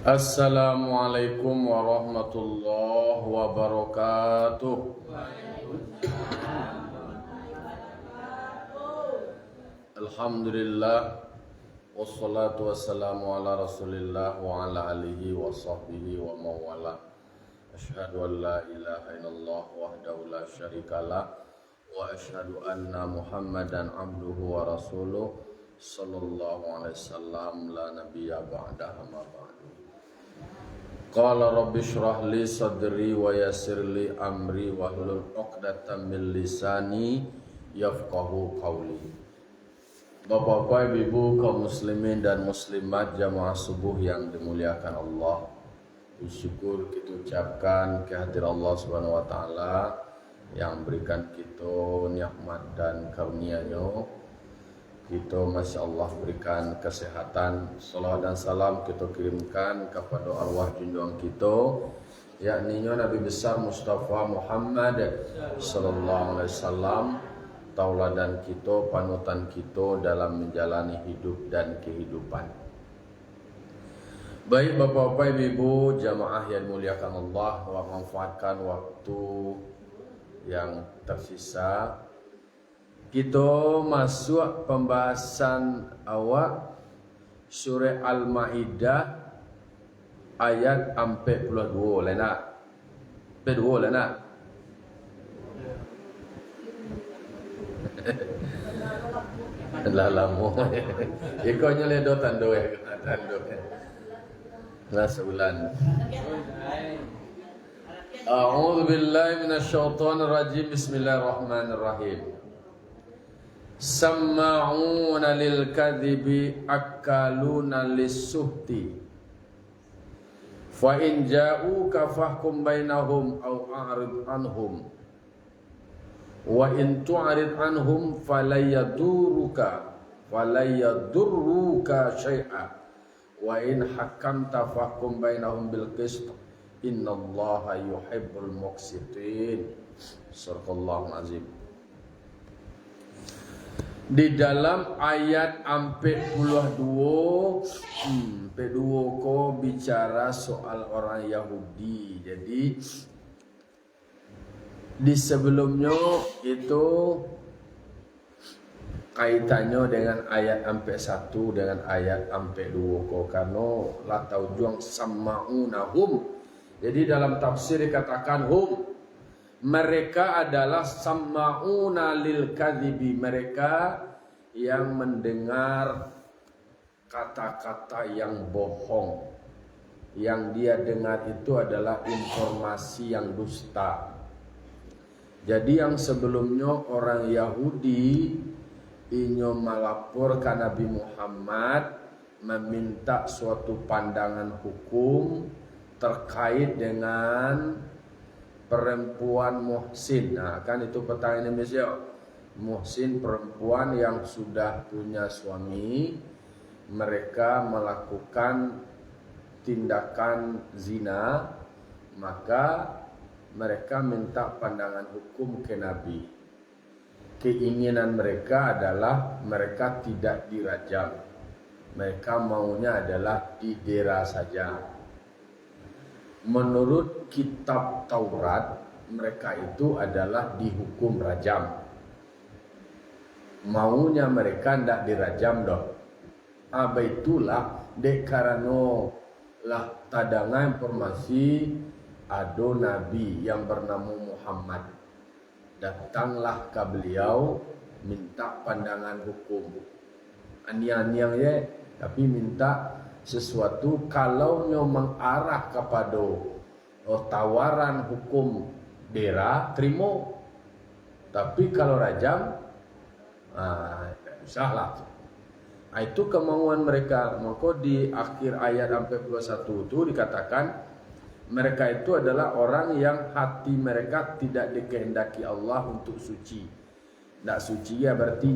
Assalamualaikum warahmatullahi wabarakatuh. Alhamdulillah, wassalatu wassalamu ala rasulillah wa ala alihi wa sahbihi wa mawala. Ashhadu an la ilaha illallah wahdahu la syarikalah wa ashhadu anna muhammadan abduhu wa rasuluh sallallahu alaihi wasallam la nabiyya ba'dahu ma ba'du. Qala rabbi shrah li sadri wa yassir li amri wa hlul 'uqdatam min lisani yafqahu qawli. Bapak-bapak, ibu kaum muslimin dan muslimat jamaah subuh yang dimuliakan Allah, bersyukur kita ucapkan kehadiran Allah Subhanahu wa taala yang berikan kita nikmat dan karunia-Nya. Kita Masya Allah berikan kesehatan. Salawat dan salam kita kirimkan kepada arwah junjungan kita, yakni Nabi besar Mustafa Muhammad sallallahu alaihi wasallam, tauladan kita, panutan kita dalam menjalani hidup dan kehidupan. Baik bapak-bapak, ibu jamaah yang dimuliakan Allah, memanfaatkan waktu yang tersisa kita masuk pembahasan awal surah Al-Maidah ayat 42 lena. 42 lena. Lah lamo. Ikonya le do tando ya, tando. Lah sebulan. A'udzu billahi minasyaitonir rajim. Bismillahirrahmanirrahim. Samma'una lil kadhibi akaluna lis-suhti fa in ja'uka fahkum bainahum aw a'rid anhum wa in tu'rid anhum falayadurruka syai'a wa in hakamta fahkum bainahum bil qist innallaha yuhibbul muqsitin. Surahul Azim. Di dalam ayat 42 ko bicara soal orang Yahudi. Jadi di sebelumnya itu kaitannya dengan ayat 1 dengan ayat 2 ko, karena la taujuang sama'unahum. Jadi dalam tafsir dikatakan hum, mereka adalah samma'una lil kadhibi, mereka yang mendengar kata-kata yang bohong. Yang dia dengar itu adalah informasi yang dusta. Jadi yang sebelumnya orang Yahudi inyo melaporkan Nabi Muhammad meminta suatu pandangan hukum terkait dengan perempuan muhsin. Nah, kan itu pertanyaan Indonesia. Muhsin perempuan yang sudah punya suami, mereka melakukan tindakan zina, maka mereka minta pandangan hukum ke Nabi. Keinginan mereka adalah mereka tidak dirajam. Mereka maunya adalah didera saja. Menurut kitab Taurat, mereka itu adalah dihukum rajam. Maunya mereka tidak dirajam dong. Itulah karena lah tadangan informasi ada Nabi yang bernama Muhammad. Datanglah ke beliau minta pandangan hukum. Anian-anian ya, tapi minta sesuatu kalau nyo mengarah kepada tawaran hukum dera, terima. Tapi kalau rajam, tidak usah lah. Itu kemauan mereka. Maka di akhir ayat 41 itu dikatakan mereka itu adalah orang yang hati mereka tidak dikehendaki Allah untuk suci. Tidak suci ya berarti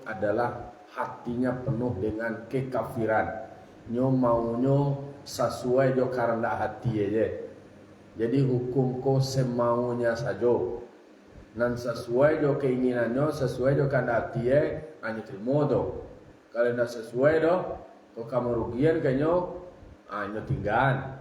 adalah hatinya penuh dengan kekafiran. Nyo maunya sesuai jo karena hati aja. Jadi hukum ko semaunya saja. Nan sesuai jo keinginannya, sesuai jo karena hati hanya terima do. Kalau tidak sesuai do, kok kamu rugian kanyo Nyo tinggal,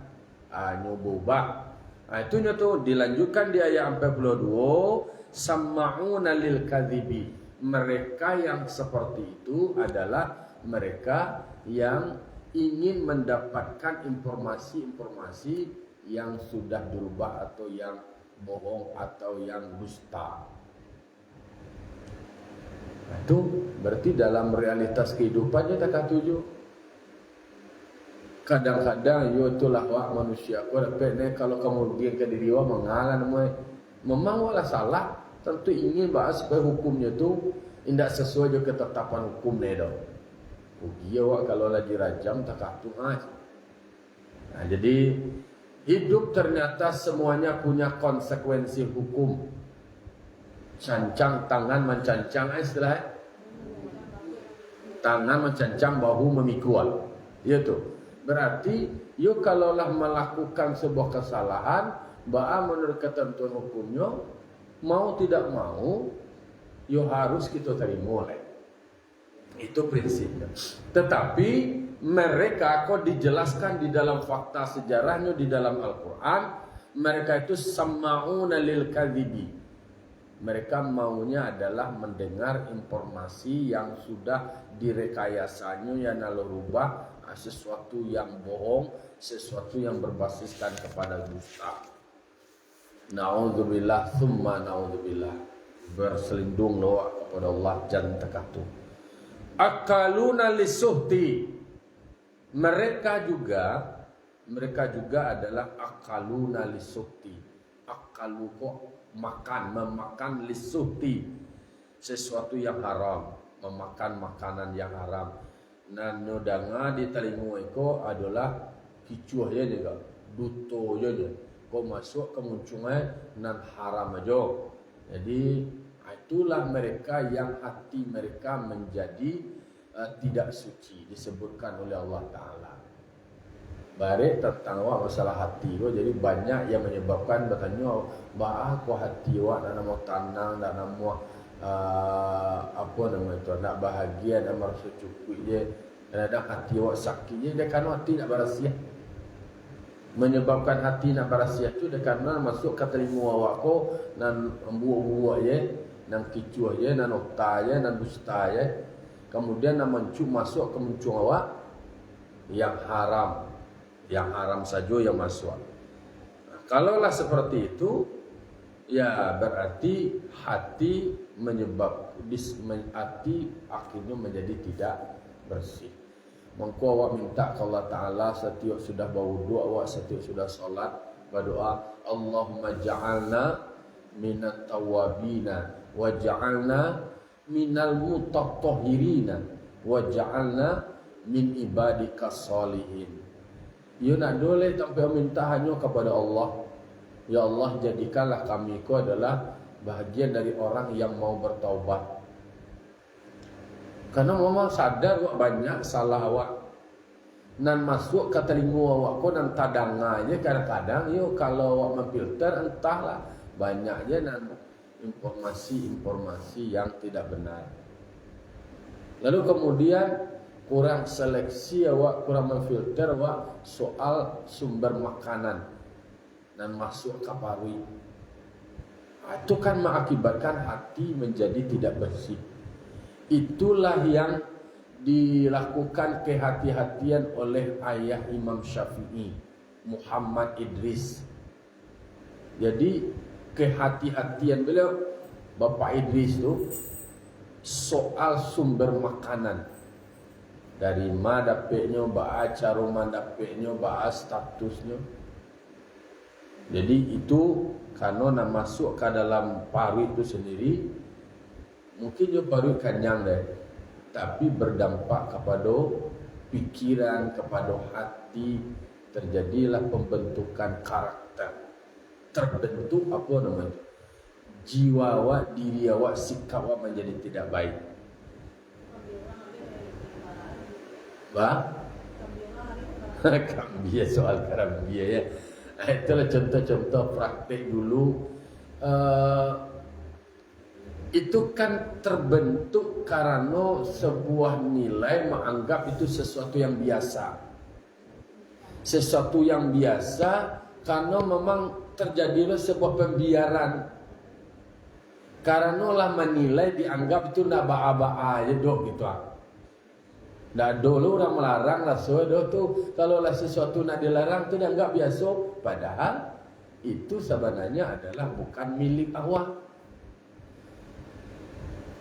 nyo bubak. Itu nyo tuh dilanjutkan di ayat 42, sama'una lil kadhibi. Mereka yang seperti itu adalah mereka yang ingin mendapatkan informasi-informasi yang sudah dirubah atau yang bohong atau yang dusta. Itu berarti dalam realitas kehidupannya tak katuju. Kadang-kadang yo itulah wak manusia ko dapat kalau kamu pergi ke diri wa mengalah memang wala salah, tentu ingin bahas supaya hukumnya tu tidak sesuai dengan ketetapan hukum dah. Ugi wak kalau lagi rajam tak katu aja. Nah, jadi hidup ternyata semuanya punya konsekuensi hukum. Cancang tangan mencancang istilahnya. Tangan mencancang bahu memikul. Itu. Berarti, yo kalaulah melakukan sebuah kesalahan, menurut ketentuan hukumnya, mau tidak mau, yo harus kita terima. Itu prinsipnya. Tetapi mereka kok dijelaskan di dalam fakta sejarahnya di dalam Al-Quran, mereka itu sama'una lil kadhibi. Mereka maunya adalah mendengar informasi yang sudah direkayasanya yang lalu rubah, sesuatu yang bohong, sesuatu yang berbasiskan kepada dusta. Na'udzubillah, thumma na'udzubillah. Berselindung doa kepada Allah jangan terkatu. Akaluna lisuhti. Mereka juga adalah akaluna lisuhti. Akalu kok memakan lisuhti, sesuatu yang haram, memakan makanan yang haram. Nan nodanga di telinga eko adalah kicuah ya juga, duto ya je. Kau masuk ke muncungnya nan haram aja. Jadi itulah mereka yang hati mereka menjadi tidak suci, disebutkan oleh Allah Ta'ala. Barek tentang masalah hati ko, jadi banyak yang menyebabkan bertanya, bah ko hati wa nak mau tenang, nak mau apa nama itu, nak bahagia, nak merasa cukup je, kadang hati wa sakit je, dia kan hati nak berasia. Menyebabkan hati nak berasia tu dia karena masuk ke telinga awak ko nan buah-buah je, nan kicuah je, nan otak je, nan dusta je. Kemudian nak masuk ke muncung awak yang haram. Yang haram saja yang masuk. Nah, kalaulah seperti itu, ya berarti hati hati akhirnya menjadi tidak bersih. Mengko awak minta ke Allah Ta'ala setiap sudah berwudu, awak setiap sudah solat, berdoa, Allahumma ja'alna minat tawabina, wa ja'alna minal mutatahhirina, wa ja'alna min ibadika salihin. Ia nak boleh tanpa minta hanya kepada Allah. Ya Allah, jadikanlah kami ku adalah bahagian dari orang yang mau bertaubat. Karena memang sadar awak banyak salah awak. Nan masuk ke telinga awak ku nan tadanganya kadang-kadang yo kalau awak memfilter entahlah banyaknya nan informasi-informasi yang tidak benar. Lalu kemudian kurang seleksi awak, kurang memfilter awak soal sumber makanan dan masuk ke parui. Itu kan mengakibatkan hati menjadi tidak bersih. Itulah yang dilakukan kehati-hatian oleh ayah Imam Syafi'i, Muhammad Idris. Jadi kehati-hatian beliau Bapak Idris itu soal sumber makanan. Dari mana dapetnya, baca rumah dapetnya, bahas statusnya. Jadi itu karena nak masuk ke dalam paru itu sendiri, mungkin je paru kenyang deh, tapi berdampak kepada pikiran, kepada hati, terjadilah pembentukan karakter. Terbentuk apa namanya? Jiwa awak, diri awak, sikap awak menjadi tidak baik. Kambia soal kambia ya. Itulah contoh-contoh praktik dulu. Itu kan terbentuk karena sebuah nilai menganggap itu sesuatu yang biasa. sesuatu yang biasa karena memang terjadilah sebuah pembiaran. Karena lah menilai dianggap itu ndak baa-baa aja dok gitu. Ndak dulu orang melarang lah tuh kalau lah sesuatu nak dilarang tuh dianggap biasa, padahal itu sebenarnya adalah bukan milik awak.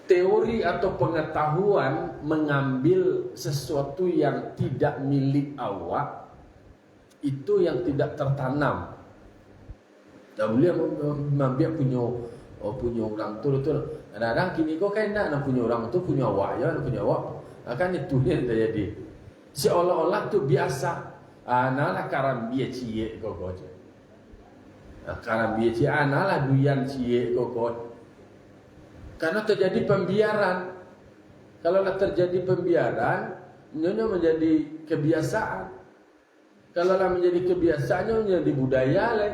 Teori atau pengetahuan mengambil sesuatu yang tidak milik awak itu yang tidak tertanam. Tak boleh mengambil punya orang tu. Kadang-kadang kini kau kan nak punya orang tu punya awak ya, punya awak. Akan itu yang terjadi. Seolah-olah tu biasa. Analah karam biar cie kau. Karam biar cie analah duyan cie kau. Karena terjadi pembiaran. Kalau terjadi pembiaran, nyonya menjadi kebiasaan. Kalau menjadi kebiasaannya menjadi budaya lah.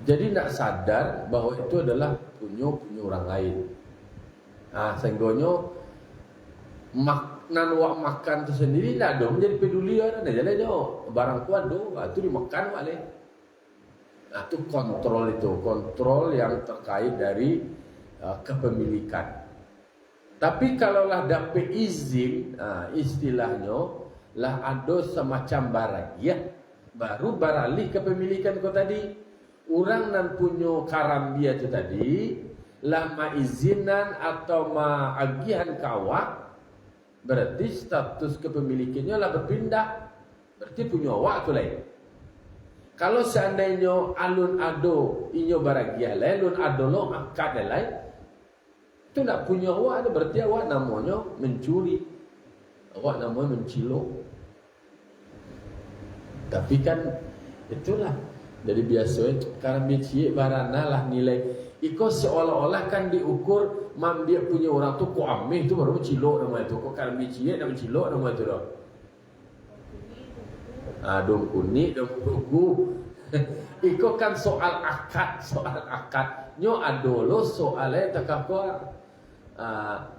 Jadi nak sadar bahwa itu adalah punya orang lain. Sehingga maknan wak makan tu sendiri nak dong menjadi peduli orang. Jadi barang kuat do, itu dimakan wale. Itu kontrol yang terkait dari kepemilikan. Tapi kalaulah dapat izin, istilahnya lah ada semacam baragiah, baru beralih kepemilikan kau tadi. Orang nan punya karambia itu tadi lah maizinan atau maagihan kawak, berarti status kepemilikannya lah berpindah, berarti punya awak tu lain. Kalau seandainya alun ado inyo baragiah lain, alun ado lo akad lain, itu nak punya awak tu berarti awak namanya mencuri, awak namanya mencilok. Tapi kan itulah. Jadi biasa karena bici barana lah nilai. Iko seolah-olah kan diukur dia punya orang tu ko ameh tu baru mencilok nama itu. Ko karena bici nama mencilok nama itu dah. Dong kuning, dong kuku. Iko kan soal akad. Nyo adolo soalnya tak ko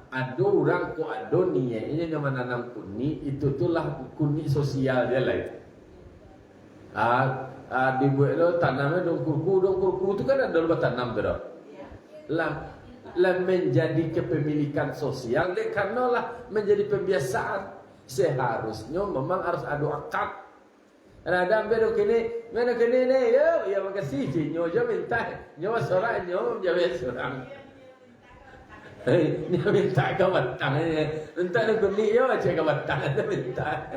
ado orang ko ado niatnya nama nanam kuning itu tulah kuning sosial dia lain. Dibuat lo tanamnya dong kurku itu kan ada lupa tanam tu dah. Lah menjadi kepemilikan sosial deh karena lah menjadi pembiasaan. Seharusnya memang harus ada akad. Ada ambil kini, mana kini ni ya makasih nyo je minta nyo seorang nyo jadi seorang. Nyo minta kau batang minta nak kuning yo cek kau batang minta.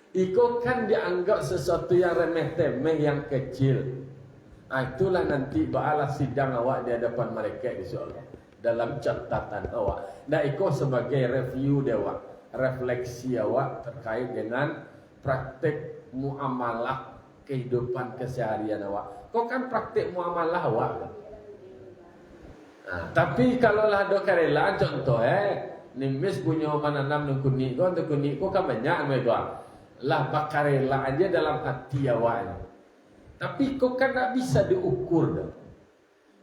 Iko kan dianggap sesuatu yang remeh-temeh, yang kecil. Itulah nanti ba'alah sidang awak di hadapan mereka insyaAllah. Dalam catatan awak. Dan iko sebagai review dia awak. Refleksi awak terkait dengan praktik muamalah kehidupan keseharian awak. Kau kan praktik muamalah awak. Tapi kalau lah ada kerelaan contoh nimis punya menanam nukuni kau kan banyak mereka. Lah bakarela aja dalam hati awaknya. Tapi kau kan tak bisa diukur dah.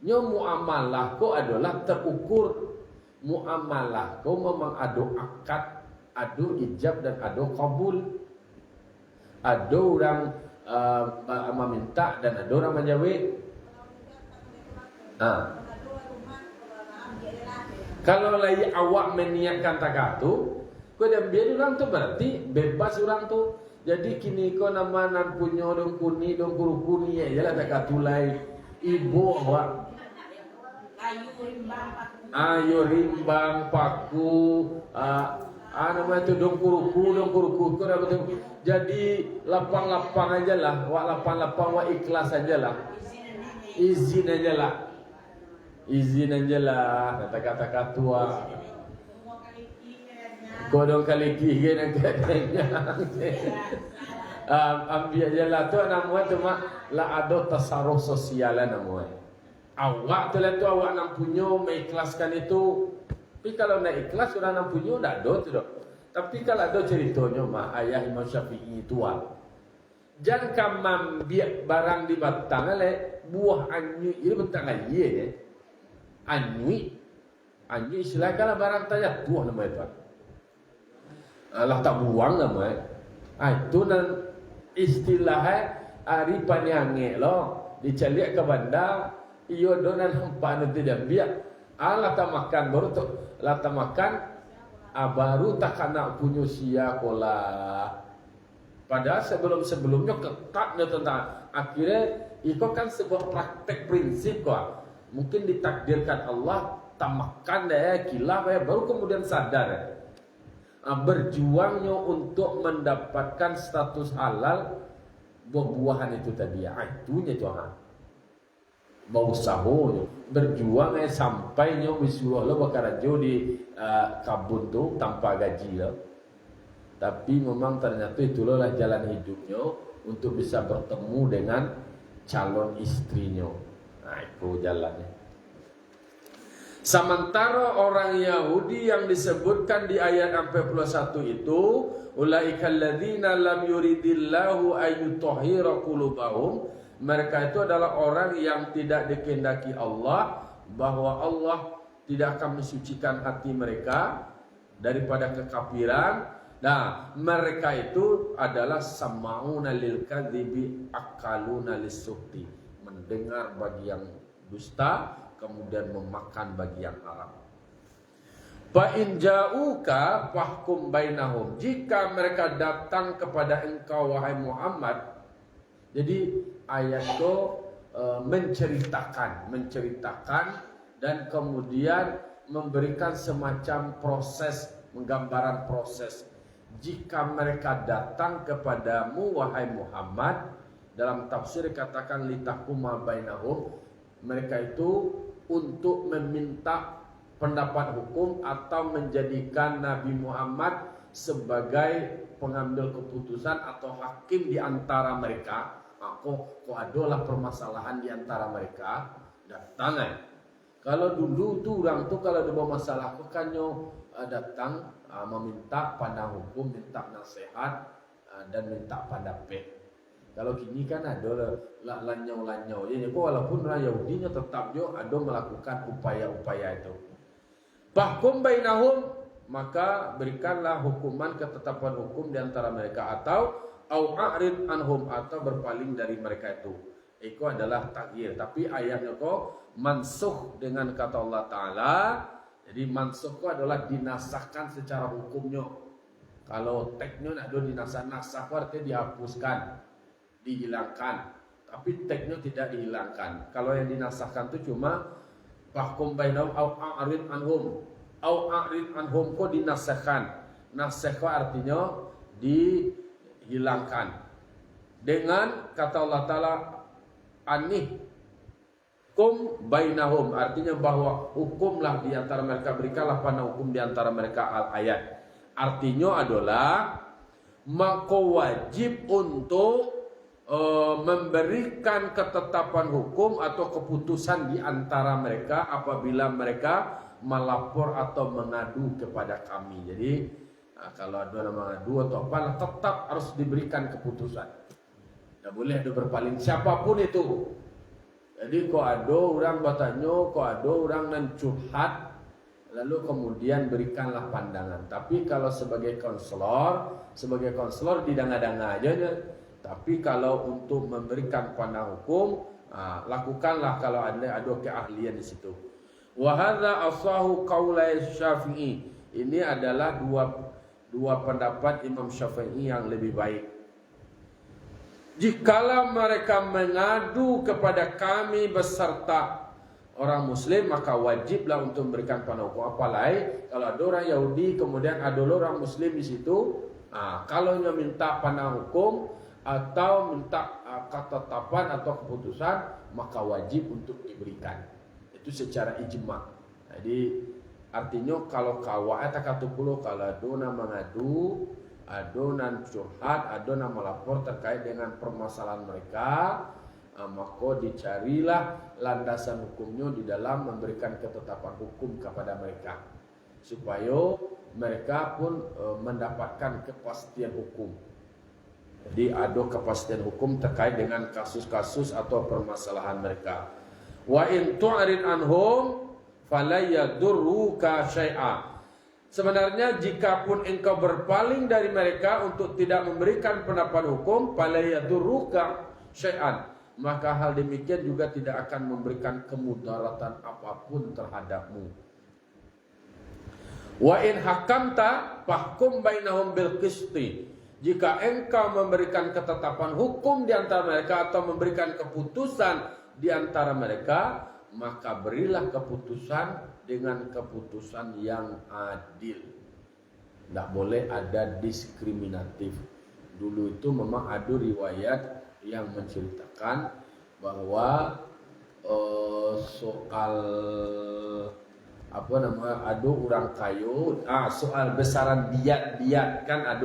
Nyo muamalah kau adalah terukur. Muamalah kau memang ada akad, ada ijab dan ada kabul. Ada orang meminta dan ada orang menjawab. Kalau lagi awak meniatkan takatu, kau dah biar orang tu berarti bebas orang tu. Jadi kini kau nama nan punya dong kuni dong kuru-kuni ya lah tak katulai ibu awak. Ayo rimbang paku nama itu dong kuruku kau dah betul. Jadi lapang-lapang aja lah, wak lapang-lapang wak ikhlas aja lah. Izin aja lah, kata-kata tua. Kodong kali kiri nak katanya. Ambil je lah tu nama tu mak lah ada tasarruf sosial lah nama. Awak tu lah tu awak nak punya mengikhlaskan itu. Tapi kalau nak ikhlas orang nak punya dah ada tu dah. Tapi kalau ada ceritanya mak ayah Imam Syafi'i tua. Jangan ambil barang di batang le buah anyu ini batang aye je. Anyu istilah kalau barang tajat buah nama itu. lah tak buang nama. Itu nan istilahnya ari panyange lo dicaliak ke bandar iyo donan hempa nanti dia biak tak makan baru tu lah tak makan baru tak kena punya sia kola. Padahal sebelumnya ketatnya tentang akhirnya itu kan sebuah praktek prinsip kok. Mungkin ditakdirkan Allah tak makan deh kilaf baru kemudian sadar berjuangnya untuk mendapatkan status halal buah-buahan itu tadi itunya Tuhan mau sahonya berjuang sampainya wisulah lo bakarajo di kabun tuh tanpa gaji lo. Tapi memang ternyata itulah jalan hidupnya untuk bisa bertemu dengan calon istrinya. Itu jalannya. Sementara orang Yahudi yang disebutkan di ayat 41 itu, ulaikal ladzina lam yuridillahu ayyutahhira qulubahum, mereka itu adalah orang yang tidak dikehendaki Allah, bahwa Allah tidak akan mensucikan hati mereka daripada kekafiran. Nah, mereka itu adalah sama'una lil kadzibi akaluna lis-suhti, mendengar bagi yang dusta kemudian memakan bagi yang haram. Fa in ja'uka fahkum bainahum, jika mereka datang kepada engkau wahai Muhammad. Jadi ayat itu menceritakan dan kemudian memberikan semacam proses, menggambaran proses. Jika mereka datang kepadamu wahai Muhammad, dalam tafsir katakan litahkuma bainahum, mereka itu untuk meminta pendapat hukum atau menjadikan Nabi Muhammad sebagai pengambil keputusan atau hakim di antara mereka. Kok adalah permasalahan di antara mereka, datang. Kalau dulu tuh orang tuh kalau ada masalah kok kan datang meminta pandang hukum, minta nasihat dan minta pendapat. Kalau kini kan ada lanyau-lanyau. Jadi walaupun orang Yahudinya tetap ada melakukan upaya-upaya itu. Bahkum bainahum, maka berikanlah hukuman, ketetapan hukum di antara mereka, atau a'rid anhum, atau berpaling dari mereka itu. Itu adalah taghir. Tapi ayatnya kok mansukh dengan kata Allah Ta'ala. Jadi mansukh itu adalah dinasahkan secara hukumnya. Kalau teknya ada dinasah artinya dihapuskan, dihilangkan, tapi teknya tidak dihilangkan. Kalau yang dinasahkan itu cuma fahkum bainahum au a'rid anhum. Au a'rid anhum kok dinasahkan. Nasakh artinya dihilangkan. Dengan kata Allah Ta'ala kum bainahum, artinya bahwa hukumlah di antara mereka, berikanlah pandang hukum di antara mereka. Al-ayat artinya adalah maka wajib untuk memberikan ketetapan hukum atau keputusan di antara mereka apabila mereka melapor atau mengadu kepada kami. Jadi kalau ada mengadu atau apa, tetap harus diberikan keputusan. Tidak boleh ada berpaling siapapun itu. Jadi kok ada orang bertanya, kok ada orang nan curhat, lalu kemudian berikanlah pandangan. Tapi kalau sebagai konselor didanga-danga aja. Tapi kalau untuk memberikan pandang hukum, lakukanlah kalau ada keahlian di situ. Wa hadza asahu qaulai Syafi'i. Ini adalah dua pendapat Imam Syafi'i yang lebih baik. Jikalau mereka mengadu kepada kami beserta orang Muslim, maka wajiblah untuk memberikan pandang hukum. Apalagi kalau ada orang Yahudi kemudian ada orang Muslim di situ, kalau dia minta pandang hukum atau minta ketetapan atau keputusan, maka wajib untuk diberikan. Itu secara ijma. Jadi artinya kalau kawat kata puluh, kalau adona mengadu, adonan curhat, adonan melapor terkait dengan permasalahan mereka, maka dicarilah landasan hukumnya di dalam memberikan ketetapan hukum kepada mereka, supaya mereka pun mendapatkan kepastian hukum. Jadi ada kepastian hukum terkait dengan kasus-kasus atau permasalahan mereka. Wa in tu'rid anhum fala yadurruka syai'a. Sebenarnya jikapun engkau berpaling dari mereka untuk tidak memberikan pendapat hukum, fala yadurruka syai'an, maka hal demikian juga tidak akan memberikan kemudaratan apapun terhadapmu. Wa in hakamta fahkum bainahum bil qisti, jika engkau memberikan ketetapan hukum di antara mereka atau memberikan keputusan di antara mereka, maka berilah keputusan dengan keputusan yang adil. Tidak boleh ada diskriminatif. Dulu itu memang ada riwayat yang menceritakan bahwa soal ada orang kayu, soal besaran diat kan ada